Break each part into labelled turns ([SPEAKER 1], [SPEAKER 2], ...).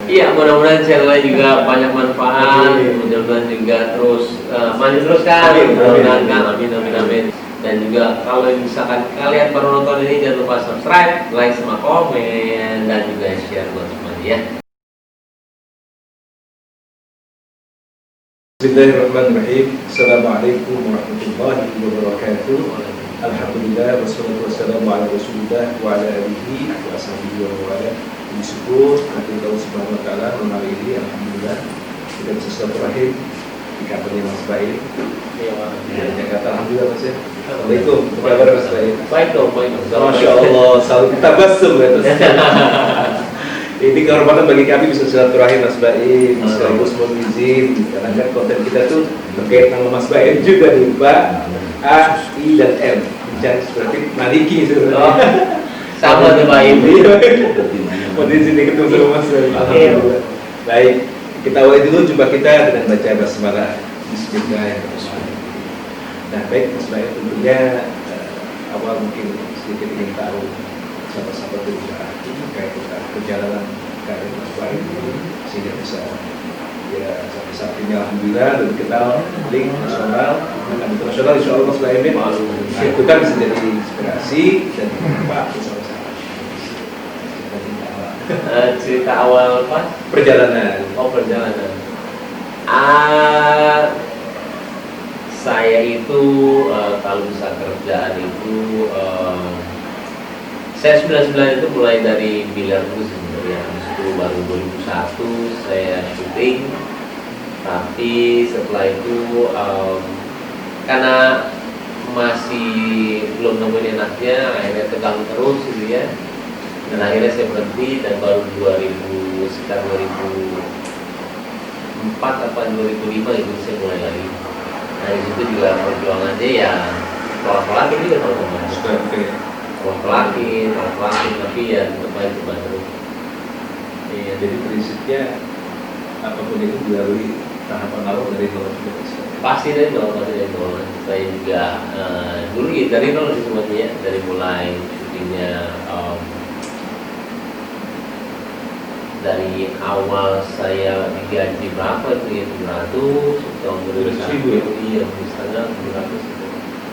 [SPEAKER 1] Iya, mudah-mudahan channelnya juga banyak manfaat, mudah-mudahan juga terus maju terus kan, mudah-mudahan kan, amin. Dan juga kalau misalkan kalian baru nonton ini jangan lupa subscribe, like sama komen, dan juga share buat semuanya ya.
[SPEAKER 2] Bismillahirrahmanirrahim. Assalamualaikum warahmatullahi wabarakatuh. Alhamdulillah wassalatu wassalamu ala Rasulillah wa ala alihi wa ashabihi wa wala. Bersyukur kepada Allah Subhanahu wa taala melalui ini alhamdulillah kita bisa silaturahim di kantornya Mas Baim. Iya, Jakarta alhamdulillah Mas ya. Assalamualaikum. Apa kabar Mas Baim?
[SPEAKER 1] Baik dong, baik dong.
[SPEAKER 2] Masya Allah, selalu tabassum ya. Ini kehormatan bagi kami bisa silaturahim Mas Baim, sekaligus mohon izin karena kan konten kita tuh terkait nama Mas Baim juga nih Pak A, I, dan M. Jangan seperti Maliki sebenarnya.
[SPEAKER 1] Sama tuh Baim.
[SPEAKER 2] Mohon izin ketemu sama Mas Baim. Alhamdulillah. Baik, kita awali dulu jumpa kita dengan baca basmalah. Bismillahirrahmanirrahim. Nah baik Mas Baim, tentunya awal mungkin sedikit ingin tahu sahabat-sahabat berusaha terkait tentang perjalanan karir Mas Baim sehingga bisa ya sampai saat ini alhamdulillah dan dikenal link nasional dan internasional insya Allah Mas Baim itu kan bisa jadi inspirasi dan bermanfaat bersama-sama.
[SPEAKER 1] Cerita awal apa?
[SPEAKER 2] Perjalanan.
[SPEAKER 1] Oh, perjalanan. Saya itu kalau bisa kerjaan itu saya 99 itu mulai dari biliar terus sebenarnya. Habis itu baru 2001 saya syuting. Tapi setelah itu karena masih belum nemuin enaknya, akhirnya tegang terus gitu ya. Dan akhirnya saya berhenti dan baru sekitar 2004 atau 2005 itu saya mulai lagi. Nah di situ juga perjuangannya ya pelan-pelan gitu kan teman-teman. Pelan-pelan tapi ya tetap aja coba terus.
[SPEAKER 2] Iya, jadi prinsipnya apapun itu dilalui tahapan awal dari nol juga.
[SPEAKER 1] Pasti dari nol. Saya juga dulu ya dari nol sih semuanya ya, dari mulai syutingnya dari awal saya digaji berapa itu ya 700 tahun 2001 iya setengah 700 itu.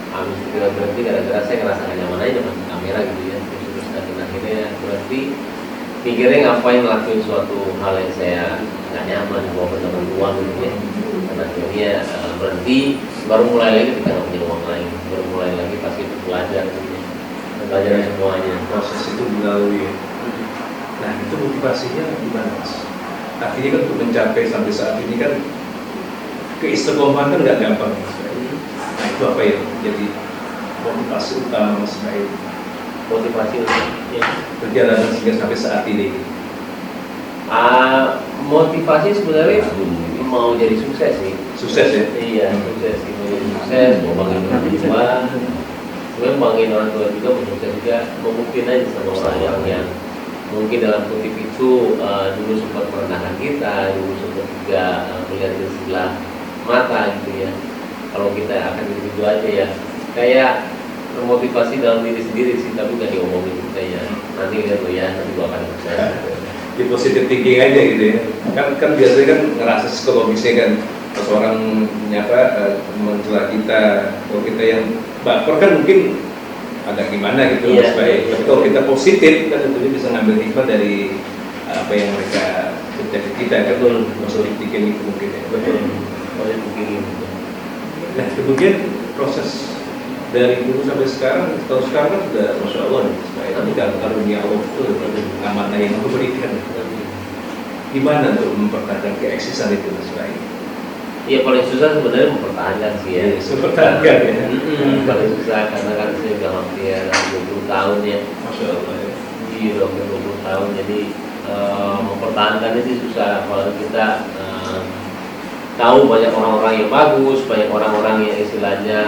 [SPEAKER 1] Habis itu kita berhenti gara-gara saya ngerasa gak nyaman aja dengan kamera gitu ya, terus akhirnya berhenti mikirnya ngapain ngelakuin suatu hal yang saya gak nyaman bawa bener uang gitu ya. Dan akhirnya berhenti, baru mulai lagi kita gak punya uang lagi, baru mulai lagi pas itu belajar gitu ya. Belajar semuanya,
[SPEAKER 2] proses itu dilalui. Nah itu motivasinya gimana Mas? Akhirnya kan untuk mencapai sampai saat ini kan keistiqomahan kan nggak gampang Mas. Nah itu apa ya jadi motivasi utama Mas Baim?
[SPEAKER 1] motivasi untuk ya.
[SPEAKER 2] Perjalanan sehingga sampai saat ini.
[SPEAKER 1] Motivasi sebenarnya mau jadi sukses sih.
[SPEAKER 2] Sukses ya?
[SPEAKER 1] Iya, sukses sih, mau jadi sukses, mau banggain orang tua. Sebenarnya banggain orang tua juga, mau sukses juga, mungkin aja sama orang yang mungkin dalam kutip itu dulu sempat merendahkan kita, dulu sempat juga melihat dari sebelah mata gitu ya. Kalau kita akan begitu aja ya, kayak termotivasi dalam diri sendiri sih, tapi nggak diomongin kita ya. Nanti lihat lo ya, nanti gua akan sukses.
[SPEAKER 2] Di positive thinking aja gitu ya. Kan biasanya kan ngerasa psikologisnya kan pas orang menyapa mencela kita, kalau kita yang baper kan mungkin agak gimana gitu
[SPEAKER 1] iya,
[SPEAKER 2] Mas Baim. Tapi kalau kita positif kan tentunya bisa ngambil hikmah dari apa yang mereka terjadi kita kan.
[SPEAKER 1] Betul.
[SPEAKER 2] Positive thinking itu mungkin ya.
[SPEAKER 1] Betul. Boleh begini.
[SPEAKER 2] Nah kemudian proses dari dulu sampai sekarang, tahun sekarang kan sudah Masya Allah nih Mas Baim. Tapi kan karunia Allah itu amanah yang memberikan. Gimana untuk mempertahankan keeksisan itu Mas Baim?
[SPEAKER 1] Iya, paling susah sebenarnya mempertahankan sih ya.
[SPEAKER 2] Mempertahankan ya.
[SPEAKER 1] Paling susah karena kan saya udah hampir 20 tahun ya.
[SPEAKER 2] Masya Allah ya.
[SPEAKER 1] Iya, hampir 20 tahun. Jadi mempertahankannya sih susah kalau kita tahu banyak orang-orang yang bagus, banyak orang-orang yang istilahnya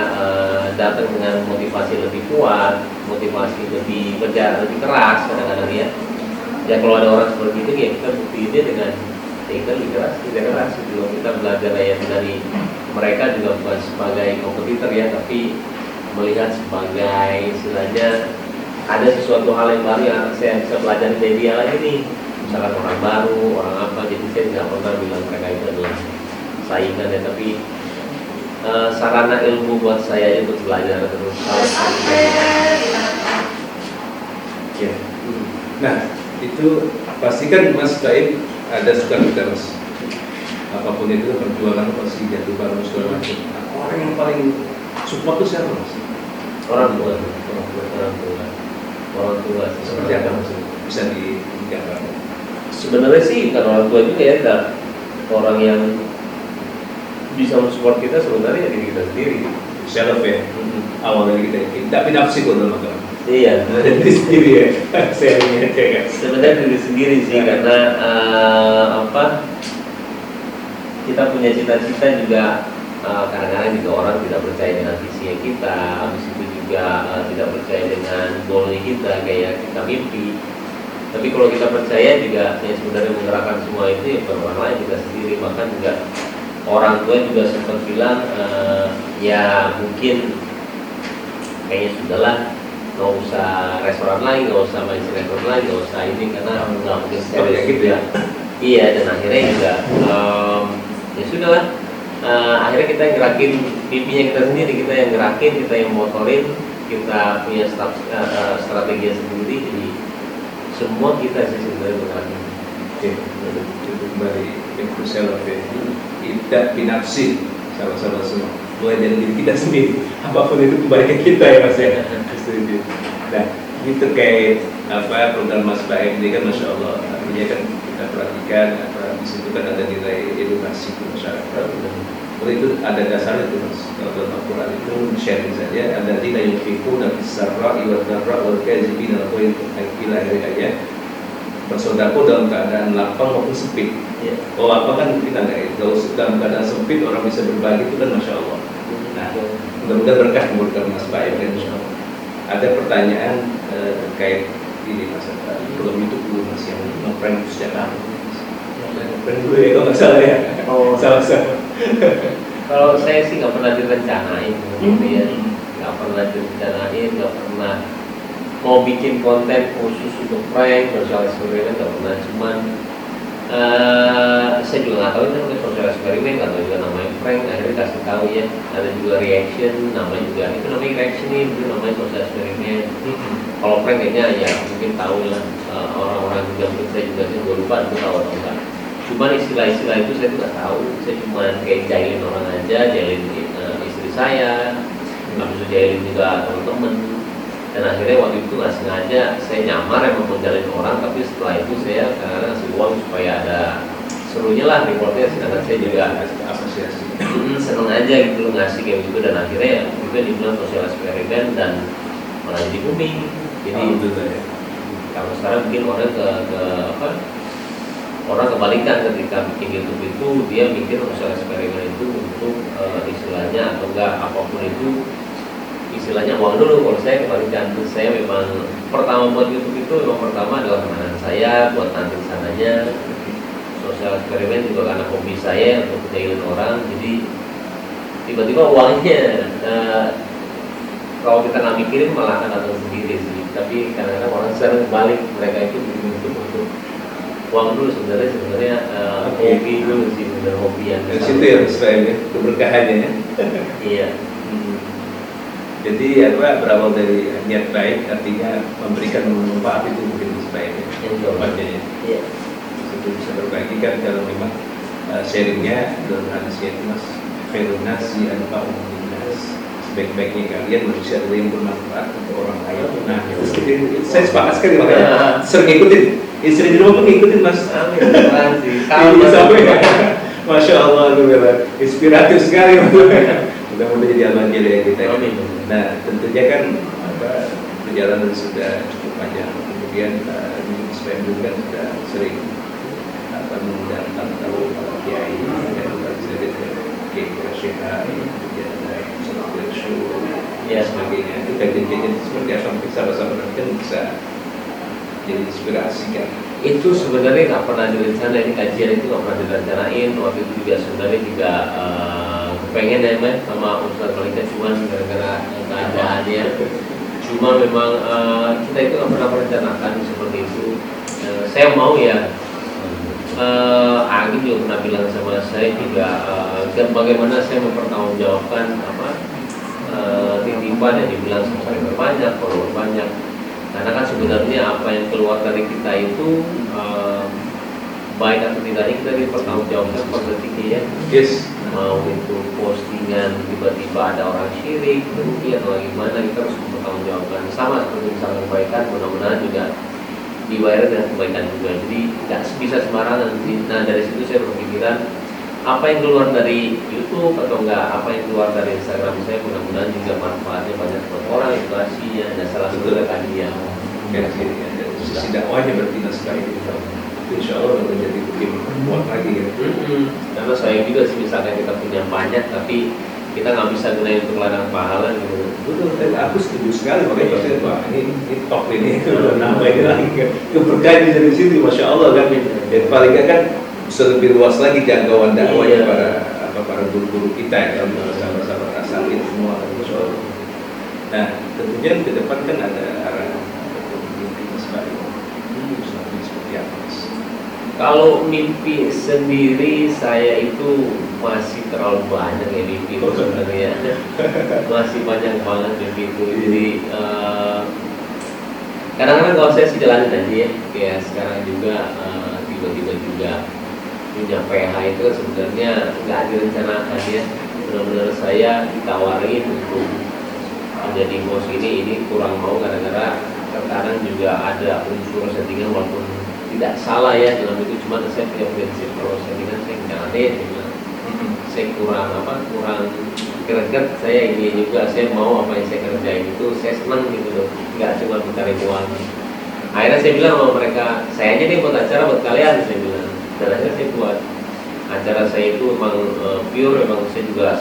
[SPEAKER 1] datang dengan motivasi lebih kuat, motivasi lebih kerja lebih keras kadang-kadang ya. Ya kalau ada orang seperti itu ya kita buktiinnya dengan kita lebih keras gitu. Kita belajar ya dari mereka juga bukan sebagai kompetitor ya, tapi melihat sebagai istilahnya ada sesuatu hal yang baru yang saya bisa pelajari dari dia lagi nih. Misalkan orang baru, orang apa saingan ya, tapi sarana ilmu buat saya untuk belajar terus.
[SPEAKER 2] Ya. Nah, itu pastikan Mas Baim ada suka kita Mas. Apapun itu perjuangan pasti jatuh bareng segala macam. Nah, orang yang paling support itu siapa Mas?
[SPEAKER 1] Orang tua.
[SPEAKER 2] Seperti apa Mas? Bisa digambarkan?
[SPEAKER 1] Sebenarnya sih bukan orang tua juga ya, orang yang bisa mensupport kita sebenarnya diri kita sendiri.
[SPEAKER 2] Self ya. Awalnya kita tapi nafsi kok teman-teman.
[SPEAKER 1] Iya.
[SPEAKER 2] Diri sendiri ya. Saya lihat ya kan.
[SPEAKER 1] Sebenarnya diri sendiri sih, karena kita punya cita-cita juga. Kadang-kadang juga orang tidak percaya dengan visi kita, habis itu juga tidak percaya dengan goalnya kita, kayak kita mimpi. Tapi kalau kita percaya juga, yang sebenarnya menggerakkan semua itu ya orang lain, kita sendiri. Bahkan juga orang tua juga sempat bilang, ya mungkin kayaknya sudahlah, nggak usah restoran lagi, nggak usah main sinetron lagi, nggak usah ini, karena nggak mungkin serius
[SPEAKER 2] gitu ya.
[SPEAKER 1] Iya, dan akhirnya juga ya sudahlah. Akhirnya kita yang gerakin mimpinya kita sendiri, kita yang gerakin, kita yang motorin, kita punya strategi sendiri, jadi semua kita sih sebenarnya menggerakkan.
[SPEAKER 2] Oke, itu kembali itu self ya. Tidak binafsi, sama-sama semua. Mulai dari diri kita sendiri, apapun itu kembali ke kita ya Mas ya. Setuju. Nah, ini terkait program Mas Baim ini kan Masya Allah, artinya kan kita perhatikan di situ kan ada nilai edukasi ke masyarakat. Kalau itu ada dasarnya itu Mas, dalam Al-Quran itu sharing saja, ada nilai yufiku dan sarra iwat darra wal kazibin al qail ila akhir ayat. Bersodako dalam keadaan lapang maupun sempit.
[SPEAKER 1] Ya.
[SPEAKER 2] Oh apa kan kita nggak, kalau dalam keadaan sempit orang bisa berbagi itu kan Masya Allah. Nah, mudah-mudahan berkah menurut Mas Baim dan Insya Allah. Ada pertanyaan terkait ini Mas, belum itu dulu Mas yang ngeprank sejak kapan? Ngeprank dulu ya kalau nggak salah ya.
[SPEAKER 1] Oh,
[SPEAKER 2] Sama-sama.
[SPEAKER 1] kalau saya sih nggak pernah direncanain, ya, nggak pernah direncanain, nggak pernah mau bikin konten khusus untuk prank, sosial eksperimen, nggak pernah. Cuman saya juga nggak tahu itu namanya sosial eksperimen, nggak tahu juga namanya prank. Akhirnya kasih tahu ya, ada juga reaction, namanya juga itu namanya reaction nih, itu namanya sosial eksperimen. Kalau prank kayaknya ya mungkin tahu lah, orang-orang juga mungkin saya juga sih, gue lupa itu tahu atau enggak. Cuman istilah-istilah itu saya tuh nggak tahu, saya cuma kayak jahilin orang aja, jahilin istri saya, habis itu jahilin juga teman-teman. Dan akhirnya waktu itu nggak sengaja saya nyamar emang menjalin orang, tapi setelah itu saya kadang-kadang ngasih uang supaya ada serunya lah reportnya, sedangkan saya juga
[SPEAKER 2] Asosiasi.
[SPEAKER 1] seneng aja gitu loh ngasih kayak gitu. Dan akhirnya itu yang dibilang sosial eksperimen dan malah jadi booming. Jadi
[SPEAKER 2] ya.
[SPEAKER 1] kalau sekarang mungkin orang orang kebalikan, ketika bikin YouTube itu dia mikir sosial eksperimen itu untuk istilahnya atau enggak apapun itu istilahnya uang dulu. Kalau saya kebalikan, saya memang pertama buat YouTube itu memang pertama adalah kemenangan saya buat nanti sananya. Sosial eksperimen juga karena hobi saya untuk jahilin orang, jadi tiba-tiba uangnya kalau kita nggak mikirin malah akan datang sendiri sih. Tapi kadang-kadang orang sekarang kebalik, mereka itu bikin YouTube untuk uang dulu, sebenarnya hobi dulu sih, benar hobi yang
[SPEAKER 2] Dari situ ya Mas Baim ya, keberkahannya ya.
[SPEAKER 1] iya.
[SPEAKER 2] Jadi berawal dari niat baik, artinya memberikan manfaat itu mungkin Mas Baim ya. Jawabannya ya.
[SPEAKER 1] Iya.
[SPEAKER 2] Itu bisa berbagi kan kalau memang sharingnya dalam hadisnya itu Mas, khairun nasi anfa'uhum linnas, sebaik-baiknya kalian manusia adalah yang bermanfaat untuk orang lain. Nah, saya sepakat sekali, makanya sering ngikutin. Istri di rumah pun ngikutin Mas.
[SPEAKER 1] Amin. Terima kasih.
[SPEAKER 2] Ini sampai Masya Allah, inspiratif sekali. Mudah-mudahan jadi amal jariah kita. Nah, tentunya kan perjalanan sudah cukup panjang. Kemudian Mas Baim juga kan sudah sering mengundang tamu kiai dan kiai Syekh, kemudian ada show, ya sebagainya. Itu kajian-kajian seperti apa mungkin sahabat-sahabat kan bisa jadi inspirasi kan.
[SPEAKER 1] Itu sebenarnya nggak pernah direncanain, ini kajian itu nggak pernah direncanain. Waktu itu juga sebenarnya juga pengen ya Mas sama Ustaz Malika, cuman gara-gara keadaannya. Cuma memang kita itu nggak pernah merencanakan seperti itu. Saya mau ya, Agim juga pernah bilang sama saya juga bagaimana saya mempertanggungjawabkan titipan yang dibilang subscriber banyak, follower banyak. Karena kan sebenarnya apa yang keluar dari kita itu baik atau tidaknya kita dipertanggungjawabkan per detiknya ya.
[SPEAKER 2] Yes.
[SPEAKER 1] Mau itu postingan tiba-tiba ada orang syirik, rugi atau gimana, kita harus mempertanggungjawabkan. Sama seperti misalnya kebaikan, mudah-mudahan juga dibayar dengan kebaikan juga. Jadi tidak bisa sembarangan. Nah dari situ saya berpikiran apa yang keluar dari YouTube atau enggak, apa yang keluar dari Instagram saya, mudah-mudahan juga manfaatnya banyak buat orang, edukasinya, dan salah satu kajian.
[SPEAKER 2] Sisi dakwahnya berarti sekali itu. Insya Allah akan menjadi lebih kuat lagi ya.
[SPEAKER 1] Karena saya juga sih misalnya kita punya banyak tapi kita nggak bisa gunain untuk ladang pahala gitu.
[SPEAKER 2] Betul, aku setuju sekali makanya saya wah ini top ini nama ini lagi keberkahan dari situ, masya Allah kan. Dan paling nggak kan bisa lebih luas lagi jangkauan dakwahnya para guru-guru kita ya, sahabat-sahabat asal itu semua. Nah tentunya ke depan kan ada arah mimpi sekali. Seperti apa?
[SPEAKER 1] Kalau mimpi sendiri saya itu masih terlalu banyak ya mimpi itu sebenarnya. Masih banyak banget mimpi itu. Jadi kadang-kadang kalau saya sih jalanin aja ya. Kayak sekarang juga tiba-tiba juga punya PH itu kan sebenarnya nggak direncanakan ya. Benar-benar saya ditawarin untuk menjadi bos ini kurang mau gara-gara terkadang juga ada unsur settingan walaupun tidak salah ya dalam itu, cuma saya punya prinsip kalau settingan saya jangan deh, saya kurang greget, saya ini juga saya mau apa yang saya kerjain itu saya senang gitu loh, nggak cuma mencari uang. Akhirnya saya bilang sama mereka, saya aja nih buat acara buat kalian, saya bilang, dan akhirnya saya buat acara saya itu memang pure, memang saya juga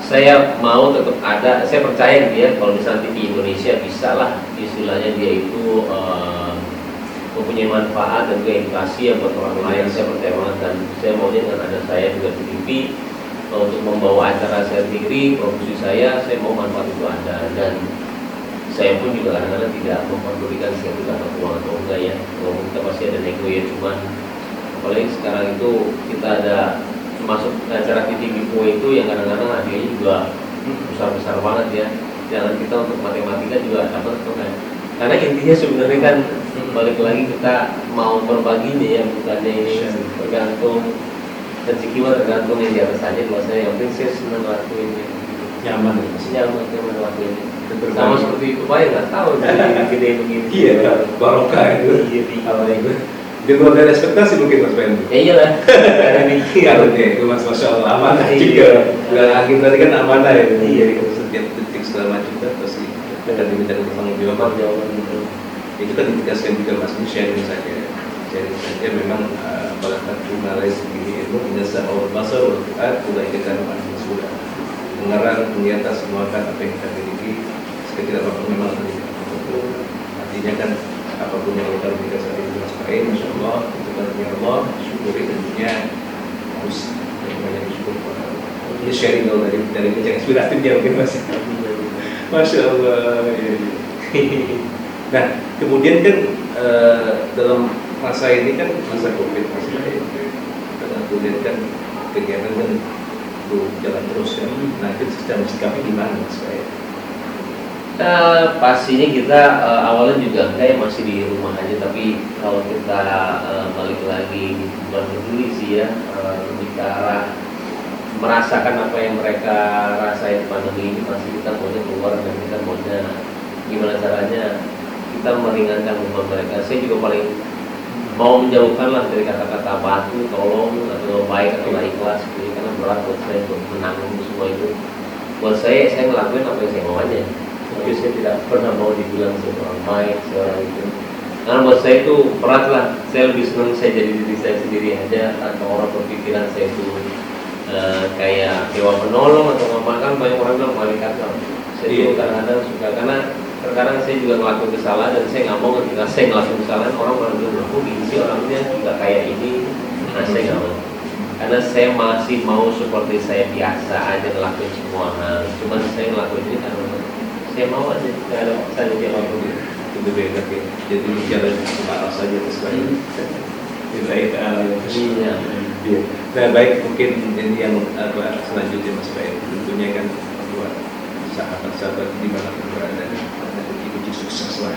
[SPEAKER 1] saya mau tetap ada, saya percaya dia kalau misalnya TV Indonesia bisa lah istilahnya dia itu mempunyai manfaat dan juga edukasi ya buat orang lain. Saya percaya banget dan saya maunya dengan ada saya juga di TV untuk membawa acara saya sendiri, produksi saya mau manfaat itu ada, dan saya pun juga kadang-kadang tidak memperdulikan saya itu dapat uang atau enggak ya, kalau kita pasti ada nego ya, cuman apalagi sekarang itu kita ada masuk acara TV Bipo itu yang kadang-kadang hadiahnya juga besar-besar banget ya. Jangan kita untuk matematika juga dapat tuh kan. Karena intinya sebenarnya kan balik lagi kita mau berbaginya ya, bukannya ini tergantung rezeki mah tergantung yang di atas aja. Kalau saya yang penting saya senang lakuinnya, nyaman lakuinnya. Sama seperti itu Pak, nggak tahu jadi gede begini.
[SPEAKER 2] Iya, barokah itu.
[SPEAKER 1] Iya,
[SPEAKER 2] itu. Di luar dari ekspektasi mungkin Mas Ben.
[SPEAKER 1] Ya iyalah.
[SPEAKER 2] Kalau dia itu Mas Masya Allah amanah juga. Bulan akhir tadi kan amanah ya. Iya. Setiap detik segala macam kan pasti akan diminta pertanggungjawaban. Itu kan ditegaskan juga Mas, ini sharing saja. Memang balatan jurnalai segini itu biasa Allah basar sudah kita sudah mengarang penglihatan semua kan apa yang kita miliki seketika apapun memang artinya kan apapun yang kita berikan saat ini Mas Fain, Masya Allah, itu kan punya Allah, syukuri tentunya harus banyak syukur. Ini sharing dulu dari bincang inspiratifnya mungkin Mas. Masya Allah. Nah, kemudian kan dalam masa ini kan masa Covid Mas Fain, kemudian kan kegiatan kan jalan terus ya. Nah, itu secara sikapi gimana Mas Fain?
[SPEAKER 1] Pastinya kita awalnya juga kayak masih di rumah aja, tapi kalau kita balik lagi bukan peduli sih ya, lebih ke arah merasakan apa yang mereka rasain pandemi ini, pasti kita maunya keluar dan kita maunya gimana caranya kita meringankan beban mereka. Saya juga paling mau menjauhkan lah dari kata-kata batu, tolong atau baik atau nggak ikhlas gitu, karena berat buat saya untuk menanggung semua itu. Buat saya ngelakuin apa yang saya mau aja. Tapi saya tidak pernah mau dibilang seorang baik, seorang itu. Karena buat saya itu berat lah. Saya lebih senang saya jadi diri saya sendiri aja, atau orang berpikiran saya itu kayak dewa penolong atau ngamakan. Banyak orang bilang malaikat lah. Saya itu kadang-kadang suka, karena terkadang saya juga ngelakuin kesalahan dan saya nggak mau ketika saya ngelakuin kesalahan orang bilang aku gini sih orangnya juga kayak ini. Nah saya nggak mau. Karena saya masih mau seperti saya biasa aja ngelakuin semua hal. Cuman saya ngelakuin ini karena saya mau aja, nggak ada paksaan dia mau
[SPEAKER 2] itu beda ya. Jadi jalan separas saja terus lagi. Kita yang
[SPEAKER 1] iya.
[SPEAKER 2] Iya. Nah baik, mungkin ini yang selanjutnya Mas Baik, tentunya kan buat sahabat-sahabat di mana pun berada, kunci sukses lah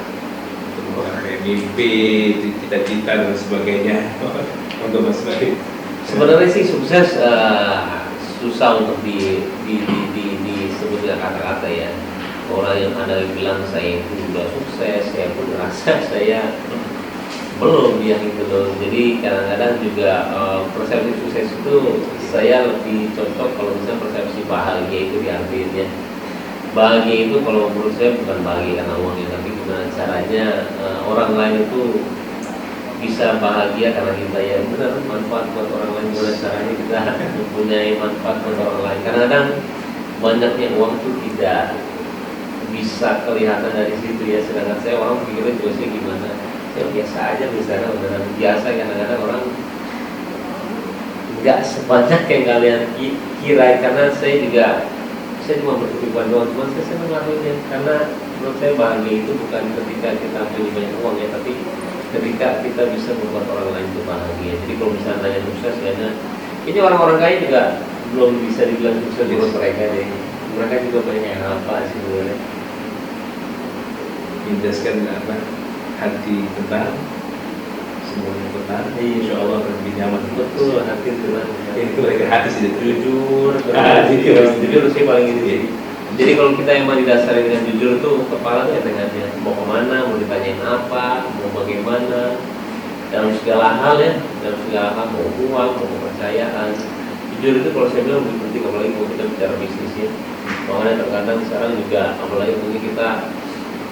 [SPEAKER 2] untuk mencapai mimpi, cita-cita dan sebagainya. Untuk Mas Baik.
[SPEAKER 1] Sebenarnya sih sukses susah untuk disebut dengan kata-kata ya. Orang yang ada yang bilang saya itu sudah sukses, saya pun merasa saya belum ya gitu loh. Jadi kadang-kadang juga persepsi sukses itu saya lebih cocok kalau misalnya persepsi bahagia itu diartikan ya. Bahagia itu kalau menurut saya bukan bahagia karena uangnya, tapi gimana caranya orang lain itu bisa bahagia karena kita ya benar manfaat buat orang lain. Gimana caranya kita mempunyai manfaat buat orang lain. Kadang-kadang banyaknya uang itu tidak bisa kelihatan dari situ ya, sedangkan saya orang pikirnya juga sih gimana, saya biasa aja misalnya beneran biasa. Kadang-kadang orang nggak sebanyak yang kalian kira, karena saya cuma berkehidupan doang, cuma saya senang ngelakuinnya karena menurut saya bahagia itu bukan ketika kita punya banyak uang ya, tapi ketika kita bisa membuat orang lain itu bahagia. Jadi kalau misalnya tanya sukses, karena ini orang-orang kaya juga belum bisa dibilang sukses menurut mereka deh. Mereka juga banyak yang apa sih sebenarnya.
[SPEAKER 2] Menjelaskan hati tenang, semuanya tenang, insya Allah akan lebih nyaman.
[SPEAKER 1] Betul, hati tenang.
[SPEAKER 2] Itu lagi hati sih
[SPEAKER 1] Jujur,
[SPEAKER 2] jujur
[SPEAKER 1] sih paling ini. Jadi kalau kita yang mau didasari dengan jujur tuh kepala tuh tengahnya mau kemana, mau ditanyain apa, mau bagaimana, dalam segala hal ya, dalam segala hal, mau uang, mau kepercayaan. Jujur itu kalau saya bilang lebih penting, apalagi kalau kita bicara bisnis ya. Makanya terkadang sekarang juga, apalagi mungkin kita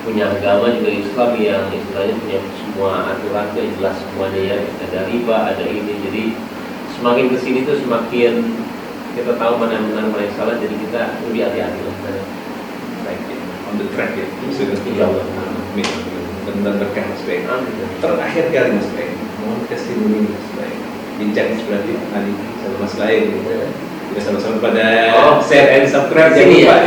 [SPEAKER 1] punya agama juga Islam yang istilahnya punya semua aturan yang jelas semuanya ya, ada riba, ada ini. Jadi semakin kesini tuh semakin kita tahu mana yang benar, mana yang salah, jadi kita lebih hati-hati lah.
[SPEAKER 2] Baik, on the track ya.
[SPEAKER 1] Iya,
[SPEAKER 2] benar berkah Mas Baik. Terakhir kali Mas Baik, mohon testimoni Mas Baik. Bincang seperti tadi sama Mas Baik. Kita sama-sama pada share and subscribe jangan lupa.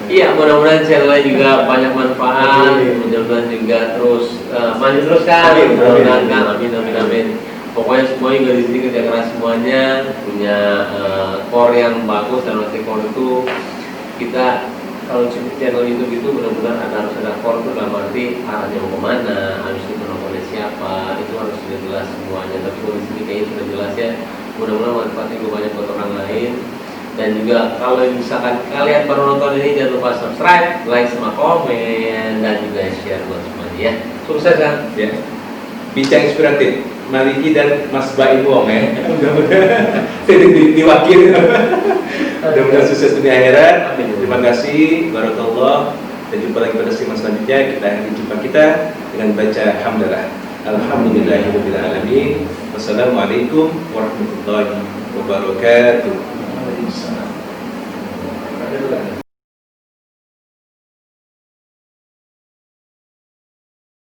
[SPEAKER 1] Iya, mudah-mudahan channelnya juga banyak manfaat, mudah-mudahan juga terus maju terus kan, mudah-mudahan kan, amin. Pokoknya semua juga di sini kerja keras semuanya, punya core yang bagus, dan nanti core itu kita kalau channel YouTube itu benar-benar harus ada core itu dalam arti arahnya mau kemana, harus itu penontonnya siapa, itu harus sudah jelas semuanya. Tapi kalau di sini kayaknya sudah jelas ya, mudah-mudahan manfaatnya juga banyak buat orang lain. Dan juga kalau misalkan kalian baru nonton ini, jangan lupa subscribe, like, sama komen, dan juga share buat semuanya ya. Sukses kan?
[SPEAKER 2] Ya. Bincang inspiratif, Maliki dan Mas Baim Wong ya. Diwakil. Mudah-mudahan sukses dunia akhirat. Terima kasih, barakallah. Dan jumpa lagi pada segmen selanjutnya. Kita akhiri jumpa kita dengan baca hamdalah. Alhamdulillahirabbil alamin. Wassalamualaikum warahmatullahi wabarakatuh.